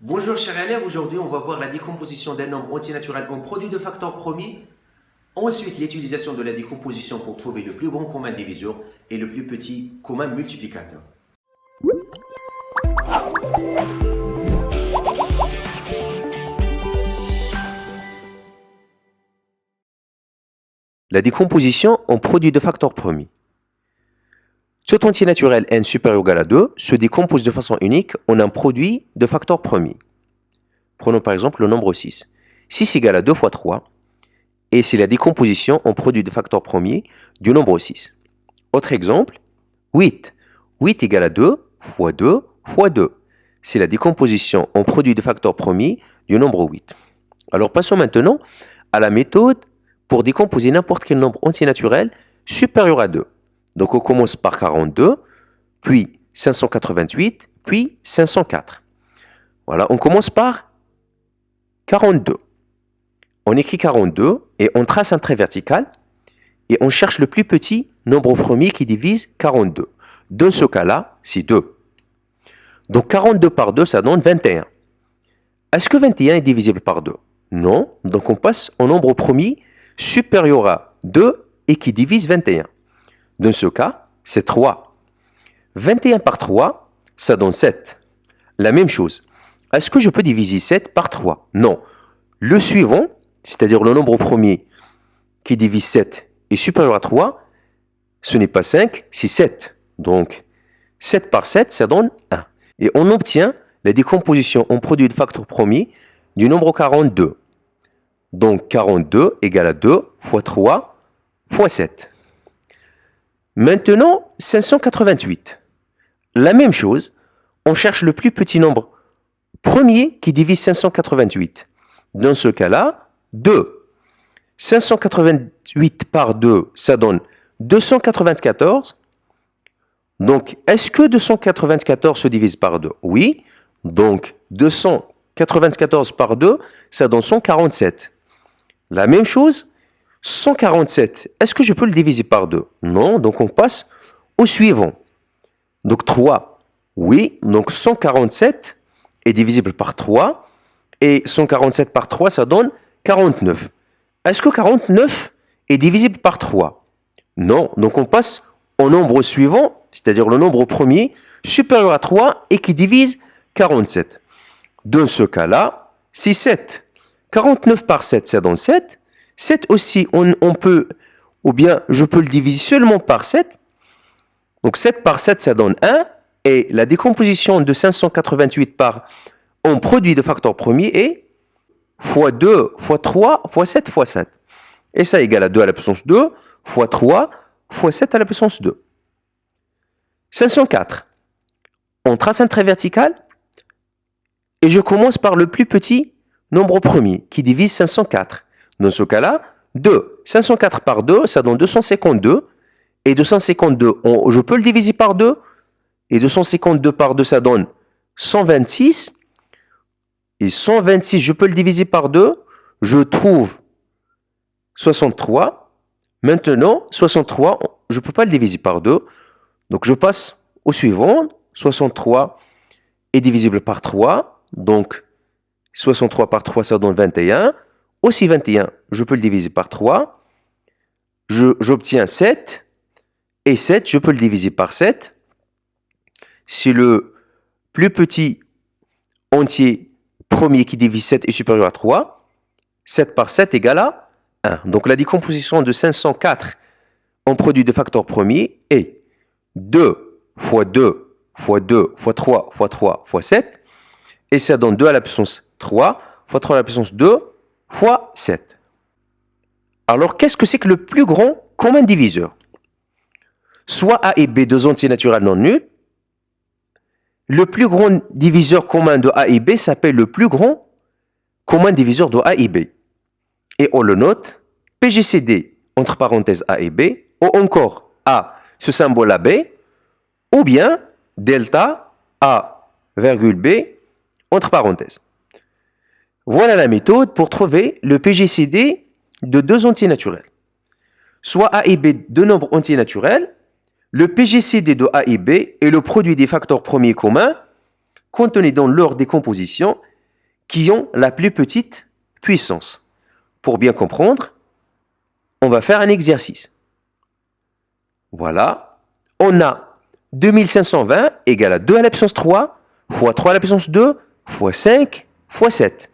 Bonjour chers élèves, aujourd'hui on va voir la décomposition d'un nombre entier naturel en produit de facteurs premiers. Ensuite, l'utilisation de la décomposition pour trouver le plus grand commun diviseur et le plus petit commun multiplicateur. La décomposition en produit de facteurs premiers. Tout entier naturel n supérieur ou égal à 2 se décompose de façon unique en un produit de facteurs premiers. Prenons par exemple le nombre 6. 6 égale à 2 fois 3, et c'est la décomposition en produit de facteurs premiers du nombre 6. Autre exemple, 8. 8 égale à 2 fois 2 fois 2. C'est la décomposition en produit de facteurs premiers du nombre 8. Alors passons maintenant à la méthode pour décomposer n'importe quel nombre entier naturel supérieur à 2. Donc on commence par 42, puis 588, puis 504. Voilà, on commence par 42. On écrit 42 et on trace un trait vertical et on cherche le plus petit nombre premier qui divise 42. Dans ce cas-là, c'est 2. Donc 42 par 2, ça donne 21. Est-ce que 21 est divisible par 2? Non, donc on passe au nombre premier supérieur à 2 et qui divise 21. Dans ce cas, c'est 3. 21 par 3, ça donne 7. La même chose. Est-ce que je peux diviser 7 par 3? Non. Le suivant, c'est-à-dire le nombre premier qui divise 7 est supérieur à 3, ce n'est pas 5, c'est 7. Donc, 7 par 7, ça donne 1. Et on obtient la décomposition en produit de facteur premier du nombre 42. Donc, 42 égale à 2 fois 3 fois 7. Maintenant, 588. La même chose, on cherche le plus petit nombre premier qui divise 588. Dans ce cas-là, 2. 588 par 2, ça donne 294. Donc, est-ce que 294 se divise par 2? Oui. Donc, 294 par 2, ça donne 147. La même chose, 147, est-ce que je peux le diviser par 2? Non, donc on passe au suivant. Donc 3, oui, donc 147 est divisible par 3, et 147 par 3, ça donne 49. Est-ce que 49 est divisible par 3? Non, donc on passe au nombre suivant, c'est-à-dire le nombre premier, supérieur à 3 et qui divise 47. Dans ce cas-là, c'est 7. 49 par 7, ça donne 7. 7 aussi, on peut, ou bien je peux le diviser seulement par 7. Donc 7 par 7, ça donne 1. Et la décomposition de 588 par en produit de facteur premier est fois 2, fois 3, fois 7, fois 7. Et ça égale à 2 à la puissance 2, fois 3, fois 7 à la puissance 2. 504. On trace un trait vertical et je commence par le plus petit nombre premier qui divise 504. Dans ce cas-là, 2. 504 par 2, ça donne 252. Et 252, je peux le diviser par 2. Et 252 par 2, ça donne 126. Et 126, je peux le diviser par 2. Je trouve 63. Maintenant, 63, je ne peux pas le diviser par 2. Donc, je passe au suivant. 63 est divisible par 3. Donc, 63 par 3, ça donne 21. Aussi 21, je peux le diviser par 3. J'obtiens 7. Et 7, je peux le diviser par 7. Si le plus petit entier premier qui divise 7 est supérieur à 3, 7 par 7 égale à 1. Donc la décomposition de 504 en produit de facteur premier est 2 fois 2 fois 2 fois 3 fois 3 fois 7. Et ça donne 2 à la puissance 3 fois 3 à la puissance 2 fois 7. Alors, qu'est-ce que c'est que le plus grand commun diviseur? Soit A et B, deux entiers naturels non nuls. Le plus grand diviseur commun de A et B s'appelle le plus grand commun diviseur de A et B. Et on le note, PGCD, entre parenthèses A et B, ou encore A, ce symbole AB, ou bien delta A, virgule B, entre parenthèses. Voilà la méthode pour trouver le PGCD de deux entiers naturels. Soit A et B, deux nombres entiers naturels, le PGCD de A et B est le produit des facteurs premiers communs contenus dans leur décomposition qui ont la plus petite puissance. Pour bien comprendre, on va faire un exercice. Voilà, on a 2520 égale à 2 à la puissance 3 fois 3 à la puissance 2 fois 5 fois 7.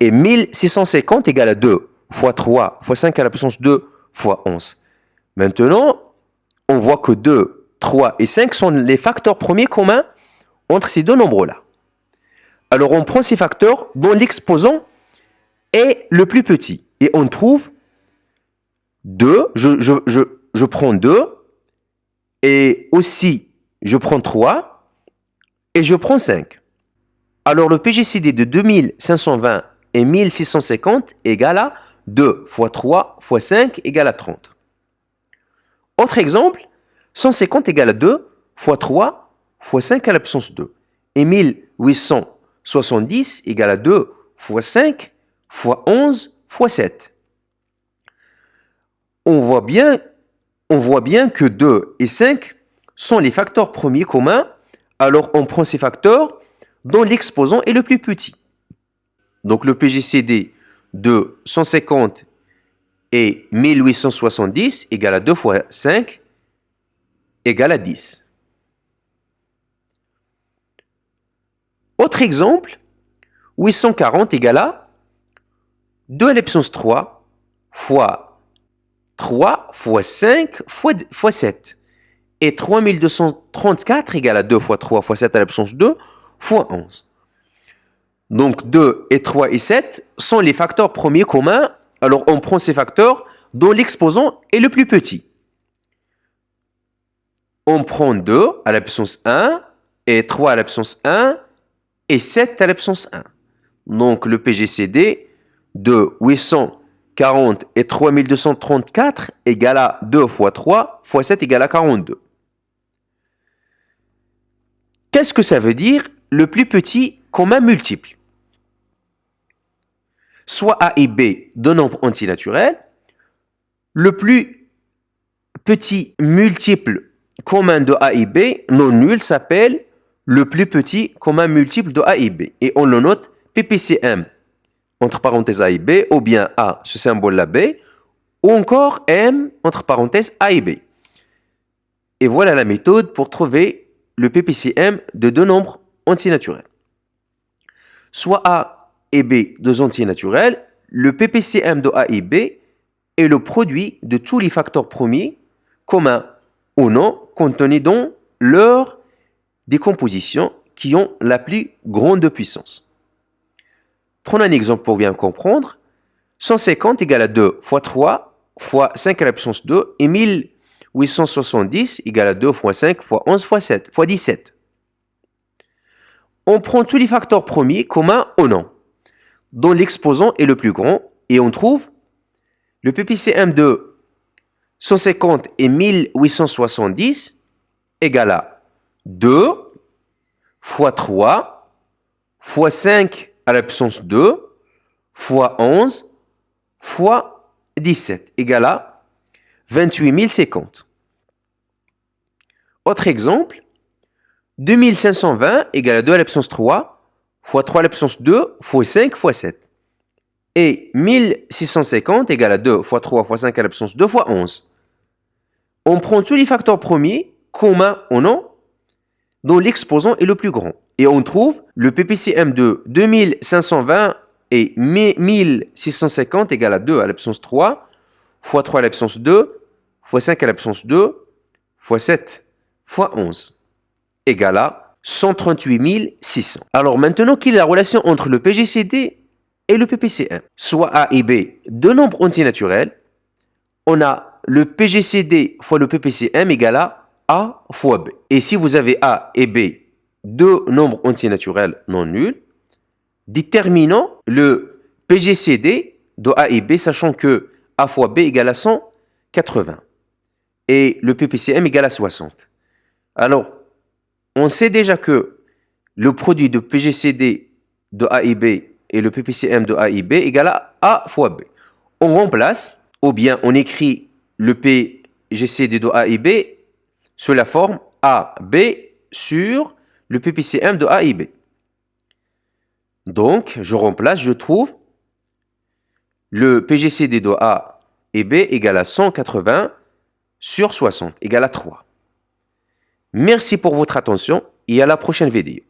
Et 1650 égale à 2 fois 3 fois 5 à la puissance 2 fois 11. Maintenant, on voit que 2, 3 et 5 sont les facteurs premiers communs entre ces deux nombres-là. Alors, on prend ces facteurs dont l'exposant est le plus petit. Et on trouve 2, je prends 2, et aussi je prends 3, et je prends 5. Alors, le PGCD de 2520 et 1650 égale à 2 fois 3 fois 5 égale à 30. Autre exemple, 150 égale à 2 fois 3 fois 5 à la puissance 2. Et 1870 égale à 2 fois 5 fois 11 fois 7. On voit bien que 2 et 5 sont les facteurs premiers communs. Alors on prend ces facteurs dont l'exposant est le plus petit. Donc le PGCD de 150 et 1870 égale à 2 fois 5 égale à 10. Autre exemple, 840 égale à 2 à la puissance 3 fois 3 fois 5 fois 7. Et 3234 égale à 2 fois 3 fois 7 à la puissance 2 fois 11. Donc 2 et 3 et 7 sont les facteurs premiers communs. Alors on prend ces facteurs dont l'exposant est le plus petit. On prend 2 à la puissance 1 et 3 à la puissance 1 et 7 à la puissance 1. Donc le PGCD de 840 et 3234 égale à 2 fois 3 fois 7 égale à 42. Qu'est-ce que ça veut dire le plus petit commun multiple? Soit A et B, deux nombres antinaturels, le plus petit multiple commun de A et B non nul s'appelle le plus petit commun multiple de A et B. Et on le note PPCM, entre parenthèses A et B, ou bien A, ce symbole-là B, ou encore M, entre parenthèses A et B. Et voilà la méthode pour trouver le PPCM de deux nombres antinaturels. Soit A et B, deux entiers naturels, le PPCM de A et B est le produit de tous les facteurs premiers, communs ou non, contenus dans leur décomposition qui ont la plus grande puissance. Prenons un exemple pour bien comprendre. 150 égale à 2 fois 3 fois 5 à la puissance 2 et 1870 égale à 2 fois 5 fois 11 fois 7 fois 17. On prend tous les facteurs premiers communs ou non, dont l'exposant est le plus grand, et on trouve le PPCM de 150 et 1870 égale à 2 fois 3 fois 5 à la puissance 2 fois 11 fois 17 égale à 28 050. Autre exemple, 2520 égale à 2 à la puissance 3 fois 3 à la puissance 2 fois 5 fois 7. Et 1650 égale à 2 fois 3 fois 5 à la puissance 2 fois 11. On prend tous les facteurs premiers, communs ou non, dont l'exposant est le plus grand. Et on trouve le PPCM de 2520 et 1650 égale à 2 à la puissance 3 fois 3 à la puissance 2 fois 5 à la puissance 2 fois 7 fois 11 égale à 138 600. Alors maintenant, quelle est la relation entre le PGCD et le PPCM? Soit A et B, deux nombres antinaturels, on a le PGCD fois le PPCM égale à A fois B. Et si vous avez A et B, deux nombres antinaturels non nuls, déterminons le PGCD de A et B, sachant que A fois B égale à 180 et le PPCM égale à 60. Alors, on sait déjà que le produit de PGCD de A et B et le PPCM de A et B égale à A fois B. On remplace, ou bien on écrit le PGCD de A et B sous la forme AB sur le PPCM de A et B. Donc, je remplace, je trouve le PGCD de A et B égale à 180 sur 60, égale à 3. Merci pour votre attention et à la prochaine vidéo.